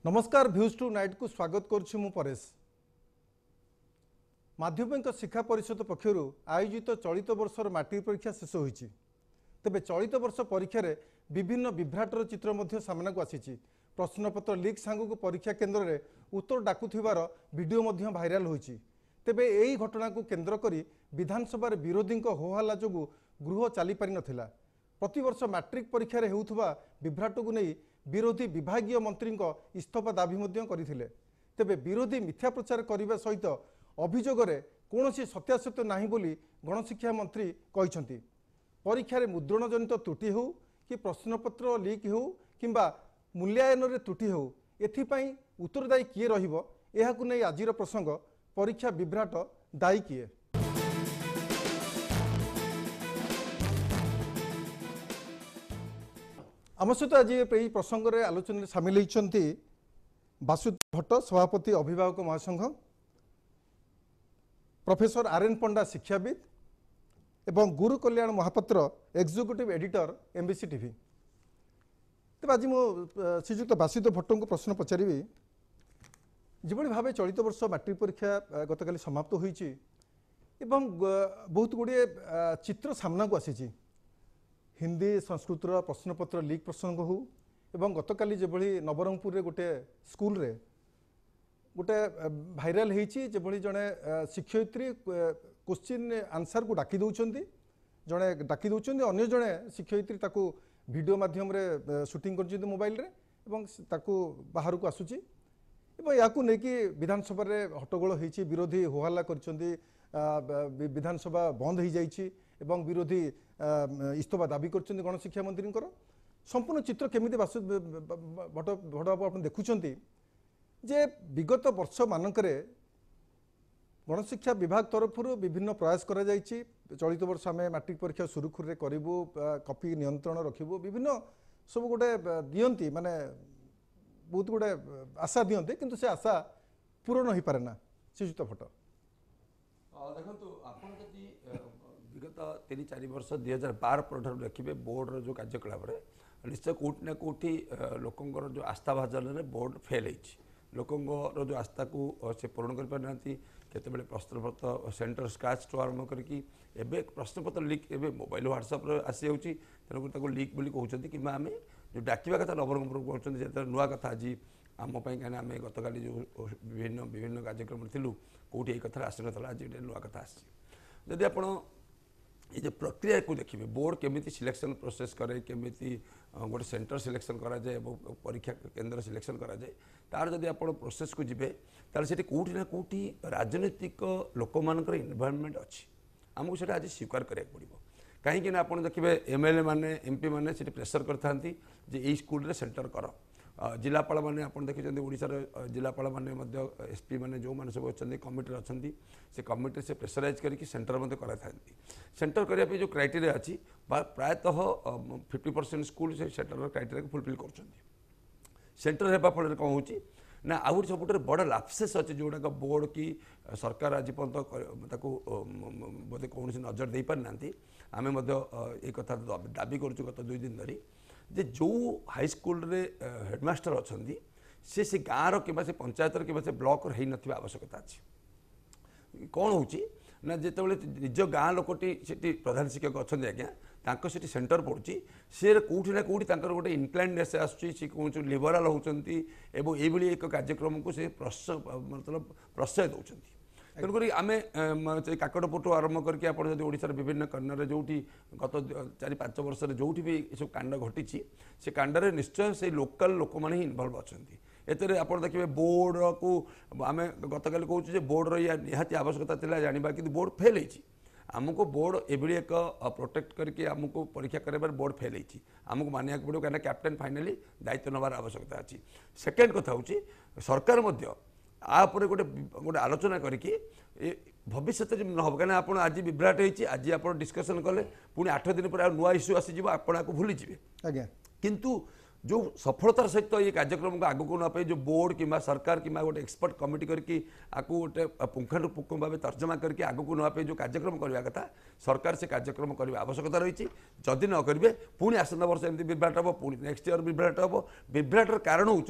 नमस्कार भ्यूज to night को स्वागत करुच्ची मु परेश। माध्यमिक शिक्षा परिषद पक्षर आयोजित चलित वर्षर मैट्रिक परीक्षा शेष होईची। तेबे चलित वर्ष परीक्षा रे विभिन्न विभ्राटर चित्र सामना को आसी। प्रश्नपत्र लीक सांगू परीक्षा केन्द्र में उत्तर डाकुथिबार वीडियो मध्य भाइराल होईची। तेबे एही घटना को केन्द्र करी विधानसभा विरोधी होहल्ला जोगु गृह चली पारि नथिला। प्रतिवर्ष मैट्रिक परीक्षा रे हेउथबा विभ्राट को नहीं विरोधी विभागीय मंत्री इस्तीफा दाबी करथिले। तेबे विरोधी मिथ्या प्रचार करने सहित अभियोगरे कौनसी सत्यासत्य नहीं बोली गणशिक्षा मंत्री कहिसंती। परीक्षा रे मुद्रण जनित त्रुटि हो कि प्रश्नपत्र लीक हो किंबा मूल्यायन रे त्रुटि हो एथिपाई उत्तरदायी किए रहिबो एहाकु नै आजिर प्रसंग परीक्षा विभ्राट दायी किए। आम सहित आज यही प्रसंग में आलोचना सामिल होती वासुदेव भट्ट सभापति अभिभावक महासंघ, प्रोफेसर आर एन पंडा शिक्षाविद एवं Guru Kalyan Mahapatra executive editor MBC TV. तेज आज मु श्रीजुक्त वासुदेव भट्ट को प्रश्न पचारि जो भाव चलित वर्ष मैट्रिक परीक्षा गतकाली समाप्त होईची एवं बहुत गुड़े चित्र सामना को आसी। हिंदी संस्कृतर प्रश्नपत्र लीक प्रसंग हो एवं गतकाली जो नवरंगपुर रे गोटे स्कूल रे गोटे भाइराल होईची जो जड़े शिक्षयित्री क्वेश्चन आंसर को डाकी दौरान जड़े डाकी दौरान अन्य जड़े शिक्षयित्री ताकू वीडियो माध्यम रे शूटिंग कर मोबाइल रे एवं ताकू बाहर को आसुची एवं या विधानसभा रे हट्टगोल होईची। विरोधी होहल्ला करछंती, विधानसभा बंद हो जाइए एवं विरोधी इस्तीफा दाबी करछंती गणशिक्षा मंत्री। संपूर्ण चित्र केमिति भट्ट बाबू आप देखुंट जे विगत वर्ष मानकरे गणशिक्षा विभाग तरफ विभिन्न प्रयास करा जाइछि। चलित वर्ष आम मैट्रिक परीक्षा सुरुखुर करूँ, कॉपी नियंत्रण रखू, विभिन्न सब गोटे दियंती माने बहुत गुड़े आशा दियंते किंतु से आशा पूरण हो पारे ना। श्रीजुक्त भट्ट देखो आपन जदि विगत 3-4 वर्ष 2012 पर देखिए बोर्ड जो कार्यकलाप निश्चय कौटि ना कौटि लोकंर जो आस्था भाजन बोर्ड फेल होती। लोकंर जो आस्था को से पूरण कर पारि नांती। केतेबेले प्रश्नपत्र सेंटर स्क्रैच टू आरंभ करके एबे प्रश्नपत्र लीक एबे मोबाइल व्हाट्सएप आसी जाउची। तेणुकर लीक बोली कहते कि आम जो डाकिया कथा नवरंगपुर कहते जो नुआ कथा आज आम कहीं आम गतकाली जो विभिन्न विभिन्न कार्यक्रम थिलु कौटी ये कथा आसी ना आज नुआ कथा आसी। आप ये प्रक्रिया को देखिए बोर्ड केमी सिलेक्शन प्रोसेस करे, केमी गोटे सेंटर सिलेक्शन करा जाए, परीक्षा केन्द्र सिलेक्शन करा जाए, तार जदि आप प्रोसेस को जिबे ताले सेठी कौटी ना कौटी राजनीतिक लोक मानकर इन्वायरमेंट अच्छी। आमको सेटा आज स्वीकार करा पड़ो। कहीं आप देखिए एमएलए माने एमपी माने सेठी प्रेसर करथांती जे एई स्कूल रे सेंटर कर। जिलापाल मैंने आप देखते ओडिशार जिलापाल मैंने एसपी मैंने जो मैंने सब अच्छा कमिटी अच्छा से कमिटी से प्रेसराइज करके सेंटर करा सेंटर करने जो क्राइटेरिया अच्छी प्रायतः 50% स्कूल से सेंटर क्राइटेरिया को फुलफिल कर सेंटर होगा फल कौन हो ना आउ सब बड़ लाप्सेस अच्छे जोड़ाक बोर्ड की सरकार आज पर्यटन बोधे कौन नजर दे पारि ना। आम ये कथा दाबी करुँ गत 2 दिन धरी जे जो हाई स्कूल रे हेडमास्टर अच्छा से गाँव कि पंचायत कि ब्लॉक हो ना आवश्यकता अच्छी। कौन हो ना जिते निज गाँ लोकटी से प्रधान शिक्षक अच्छा आज्ञा से सेंटर पड़ुची सी कौटी ना कौटी गोटे इनक्लाइंडनेस आसूँ कौन लिबराल होती ये एक कार्यक्रम को सी मतलब प्रश्रय दौरान। तेणुक आम काकटपुर आरंभ करके आप ओडिशार विभिन्न कर्णर जो गत 4-5 वर्ष जो भी सब कांड घटी से कांडे निश्चय से लोकल लोक मैंने इनवल्व अच्छा। एते आप देखिए बोर्ड को आम गतकाल कहूँ बोर्ड निहाती आवश्यकता थी जाना कि बोर्ड फेल होती। आमको बोर्ड एभली एक प्रोटेक्ट करके आमको परीक्षा करार बोर्ड फेल होती। आमको मानिया पड़ो कहीं कैप्टेन फाइनाली दायित्व नबार आवश्यकता अच्छी। सेकेंड कथा हूँ सरकार आपर गोटे गोटे आलोचना करके भविष्य न हो कहीं आप आज विभ्राट होती आज आप डिस्कसन कले पुणी 8 दिन पर नुआ इश्यू आसीज आपको भूलीजे किंतु जो सफलतार सहित ये कार्यक्रम को आगक नापे जो बोर्ड कि सरकार कि गोटे एक्सपर्ट कमिटी करके आपको गोटे पुंखानुपुंख भाव तर्जमा करके आगक नापे जो कार्यक्रम करने कथा सरकार से कार्यक्रम करने आवश्यकता रही। जदि न करेंगे पुणी आसंता वर्ष एमती विभ्राट हम पुणी नेक्स्ट ईयर विभ्राट हम। विभ्राटर कारण हो